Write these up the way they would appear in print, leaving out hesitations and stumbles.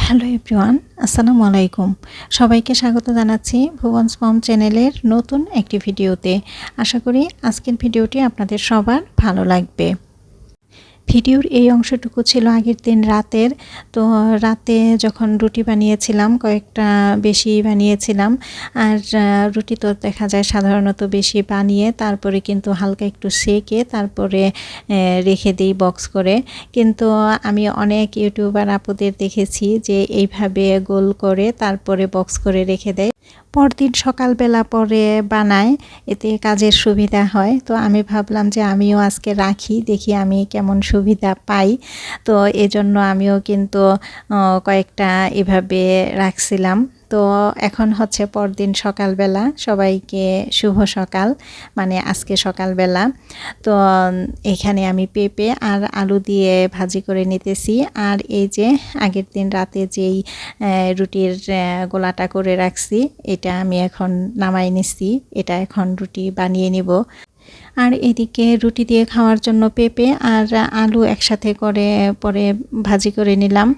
Hello everyone, আসসালামু আলাইকুম। সবাইকে স্বাগত জানাচ্ছি ভুবনস মম চ্যানেলের নতুন একটি ভিডিওতে। আশা করি আজকের ভিডিওটি আপনাদের সবার ভালো লাগবে। ভিডিওর এই অংশটুকু ছিল আগের দিন রাতের। তো রাতে যখন রুটি বানিয়েছিলাম, কয়েকটা বেশি বানিয়েছিলাম। আর রুটি তো দেখা যায় সাধারণত বেশি বানিয়ে তারপরে কিন্তু হালকা একটু সেকে তারপরে রেখে দিই বক্স করে। কিন্তু আমি অনেক ইউটিউবার আপুদের দেখেছি যে এইভাবে গোল করে তারপরে বক্স করে রেখে দেয়, পরদিন সকালবেলা পরে বানায়, এতে কাজের সুবিধা হয়। তো আমি ভাবলাম যে আমিও আজকে রাখি, দেখি আমি কেমন সুবিধা পাই। তো এজন্য আমিও কিন্তু কয়েকটা এভাবে রাখছিলাম। তো এখন হচ্ছে পরদিন সকালবেলা, সবাইকে শুভ সকাল, মানে আজকে সকালবেলা। তো এখানে আমি পেঁপে আর আলু দিয়ে ভাজি করে নিতেছি। আর এই যে আগের দিন রাতে যেই রুটির গোলাটা করে রাখছি, এটা আমি এখন নামাই নিচ্ছি। এটা এখন রুটি বানিয়ে নিব। আর এদিকে রুটি দিয়ে খাওয়ার জন্য পেঁপে আর আলু একসাথে করে পরে ভাজি করে নিলাম।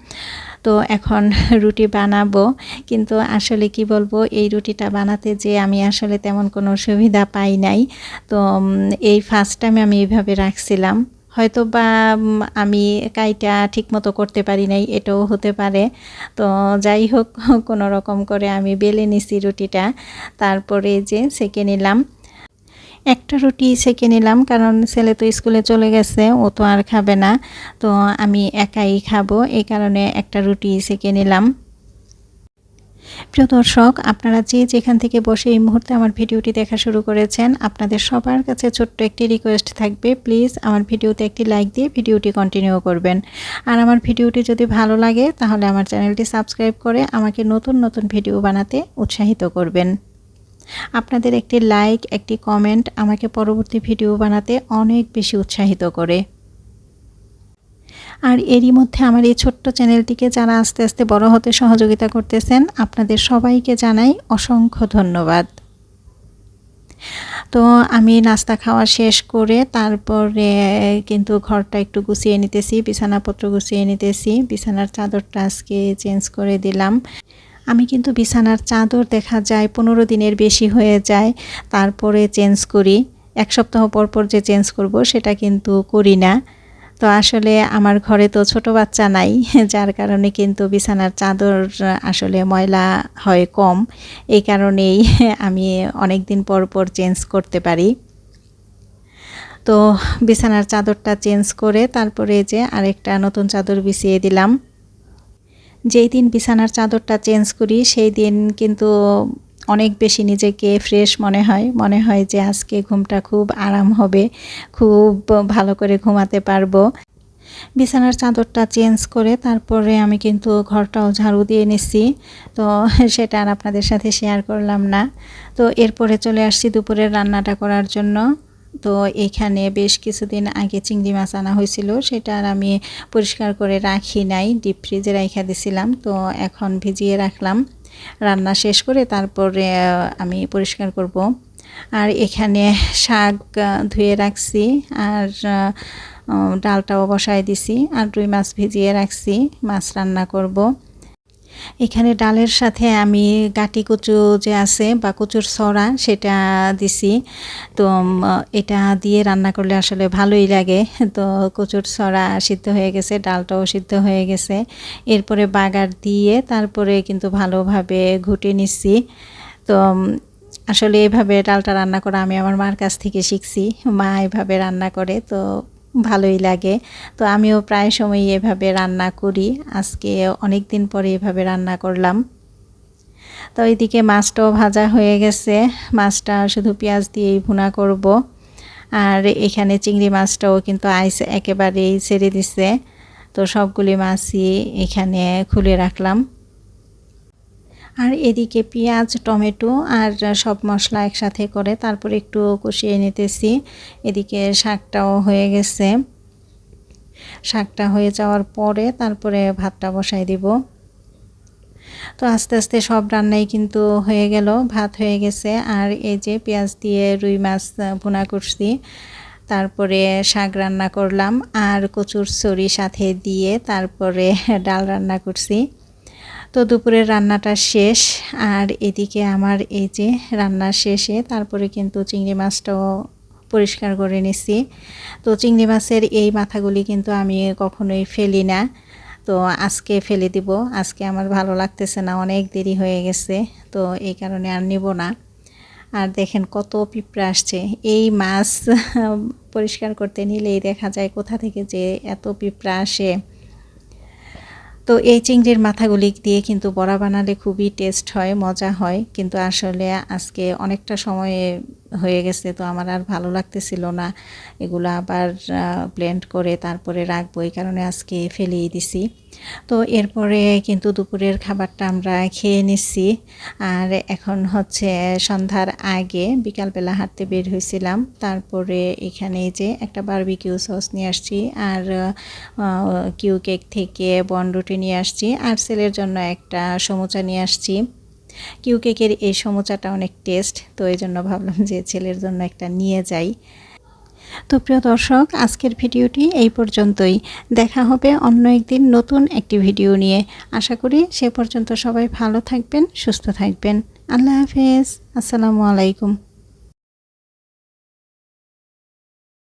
তো এখন রুটি বানাবো, কিন্তু আসলে কি বলবো, এই রুটিটা বানাতে যে আমি আসলে তেমন কোনো সুবিধা পাই নাই। তো এই ফার্স্ট টাইম আমি এইভাবে রাখছিলাম, হয়তো বা আমি কাইটা ঠিকমতো করতে পারি নাই, এটাও হতে পারে। তো যাই হোক, কোনো রকম করে আমি বেলে নিছি রুটিটা, তারপরে যে সেঁকে নিলাম। একটা রুটি সেঁকে নিলাম, কারণ ছেলে তো স্কুলে চলে গেছে, ও তো আর খাবে না। তো আমি একাই খাবো, এই কারণে একটা রুটি সেঁকে নিলাম। প্রিয় দর্শক, আপনারা যে যেখান থেকে বসে এই মুহূর্তে আমার ভিডিওটি দেখা শুরু করেছেন, আপনাদের সবার কাছে ছোট্ট একটি রিকোয়েস্ট থাকবে, প্লিজ আমার ভিডিওতে একটি লাইক দিয়ে ভিডিওটি কন্টিনিউ করবেন। আর আমার ভিডিওটি যদি ভালো লাগে তাহলে আমার চ্যানেলটি সাবস্ক্রাইব করে আমাকে নতুন নতুন ভিডিও বানাতে উৎসাহিত করবেন। আপনাদের একটি লাইক, একটি কমেন্ট আমাকে পরবর্তী ভিডিও বানাতে অনেক বেশি উৎসাহিত করে। আর এরই মধ্যে আমার এই ছোট্ট চ্যানেলটিকে যারা আস্তে আস্তে বড় হতে সহযোগিতা করতেছেন, আপনাদের সবাইকে জানাই অসংখ্য ধন্যবাদ। তো আমি নাস্তা খাওয়া শেষ করে তারপরে কিন্তু ঘরটা একটু গুছিয়ে নিতেছি, বিছানাপত্র গুছিয়ে নিতেছি। বিছানার চাদরটা আজকে চেঞ্জ করে দিলাম। আমি কিন্তু বিছানার চাদর দেখা যায় 15 দিনের বেশি হয়ে যায় তারপরে চেঞ্জ করি। এক সপ্তাহ পর পর যে চেঞ্জ করব সেটা কিন্তু করি না। তো আসলে আমার ঘরে তো ছোট বাচ্চা নাই, যার কারণে কিন্তু বিছানার চাদর আসলে ময়লা হয় কম। এই কারণেই আমি অনেক দিন পর পর চেঞ্জ করতে পারি। তো বিছানার চাদরটা চেঞ্জ করে তারপরে যে আরেকটা নতুন চাদর বিছিয়ে দিলাম। যেই দিন বিছানার চাদরটা চেঞ্জ করি সেই দিন কিন্তু অনেক বেশি নিজেকে ফ্রেশ মনে হয় যে আজকে ঘুমটা খুব আরাম হবে, খুব ভালো করে ঘুমাতে পারবো। বিছানার চাদরটা চেঞ্জ করে তারপরে আমি কিন্তু ঘরটাও ঝাড়ু দিয়ে নিচ্ছি। তো সেটা আর আপনাদের সাথে শেয়ার করলাম না। তো এরপরে চলে আসছি দুপুরের রান্নাটা করার জন্য। তো এখানে বেশ কিছুদিন আগে চিংড়ি মাছ আনা হয়েছিল, সেটা আর আমি পরিষ্কার করে রাখি নাই, ডিপ ফ্রিজে রেখে দিয়েছিলাম। তো এখন ভিজিয়ে রাখলাম, রান্না শেষ করে তারপরে আমি পরিষ্কার করব। আর এখানে শাক ধুয়ে রাখছি, আর ডালটাও বসায় দিছি, আর রুই মাছ ভিজিয়ে রাখছি, মাছ রান্না করব। এখানে ডালের সাথে আমি গাটি কচু যে আছে বা কচুর ছড়া সেটা দিছি। তো এটা দিয়ে রান্না করলে আসলে ভালোই লাগে। তো কচুর ছড়া সিদ্ধ হয়ে গেছে, ডালটাও সিদ্ধ হয়ে গেছে। এরপরে বাগার দিয়ে তারপরে কিন্তু ভালোভাবে ঘুটে নিচ্ছি। তো আসলে এভাবে ডালটা রান্না করা আমি আমার মার কাছ থেকে শিখছি, মা এভাবে রান্না করে, তো ভালোই লাগে। তো আমিও প্রায় সময় এভাবে রান্না করি, আজকে অনেক দিন পরে এভাবে রান্না করলাম। তো এইদিকে মাছটাও ভাজা হয়ে গেছে, মাছটা শুধু পেঁয়াজ দিয়েই ভুনা করব। আর এখানে চিংড়ি মাছটাও কিন্তু আইস একেবারেই ছেড়ে দিছে। তো সবগুলি মাছই এখানে খুলে রাখলাম। আর এদিকে পেঁয়াজ, টমেটো আর সব মশলা একসাথে করে তারপরে একটু কষিয়ে নিতেছি। এদিকে শাকটাও হয়ে গেছে, শাকটা হয়ে যাওয়ার পরে তারপরে ভাতটা বসাই দিব। তো আস্তে আস্তে সব রান্নাই কিন্তু হয়ে গেল, ভাত হয়ে গেছে। আর এই যে পেঁয়াজ দিয়ে রুই মাছ ভুনা করছি, তারপরে শাক রান্না করলাম, আর কচুর ছড়ি সাথে দিয়ে তারপরে ডাল রান্না করছি। তো দুপুরের রান্নাটা শেষ, আর এদিকে আমার এই যে রান্না শেষে তারপরে কিন্তু চিংড়ি মাছটাও পরিষ্কার করে নিছি। তো চিংড়ি মাছের এই মাথাগুলি কিন্তু আমি কখনোই ফেলি না, তো আজকে ফেলে দিব। আজকে আমার ভালো লাগতেছে না, অনেক দেরি হয়ে গেছে, তো এই কারণে আর নিব না। আর দেখেন কত পিঁপড়া আসছে, এই মাছ পরিষ্কার করতে নিলেই দেখা যায় কোথা থেকে যে এত পিঁপড়া আসে। তো এই চিংড়ির মাথাগুলি দিয়ে কিন্তু বড়া বানালে খুবই টেস্ট হয়, মজা হয়, কিন্তু আসলে আজকে অনেকটা সময়ে হয়ে গেছে, তো আমার আর ভালো লাগতেছিল না এগুলো আবার ব্লেন্ড করে তারপরে রাখবো, এই কারণে আজকে ফেলেই দিছি। তো এরপরে কিন্তু দুপুরের খাবারটা আমরা খেয়ে নিচ্ছি। আর এখন হচ্ছে সন্ধ্যার আগে বিকালবেলা হাঁটতে বের হয়েছিলাম, তারপরে এখানে যে একটা বারবিকিউ সস নিয়ে আসছি, আর কিউ কেক থেকে বনরুটি নিয়ে আসছি, আর ছেলের জন্য একটা সমুচা নিয়ে আসছি। কিউ কেকের এই সমুচাটা অনেক টেস্ট, তো এই জন্য ভাবলাম যে ছেলের জন্য একটা নিয়ে যাই। তো প্রিয় দর্শক, আজকের ভিডিওটি এই পর্যন্তই। দেখা হবে অন্য একদিন নতুন একটি ভিডিও নিয়ে। আশা করি সে পর্যন্ত সবাই ভালো থাকবেন, সুস্থ থাকবেন। আল্লাহ হাফেজ, আসসালামু আলাইকুম।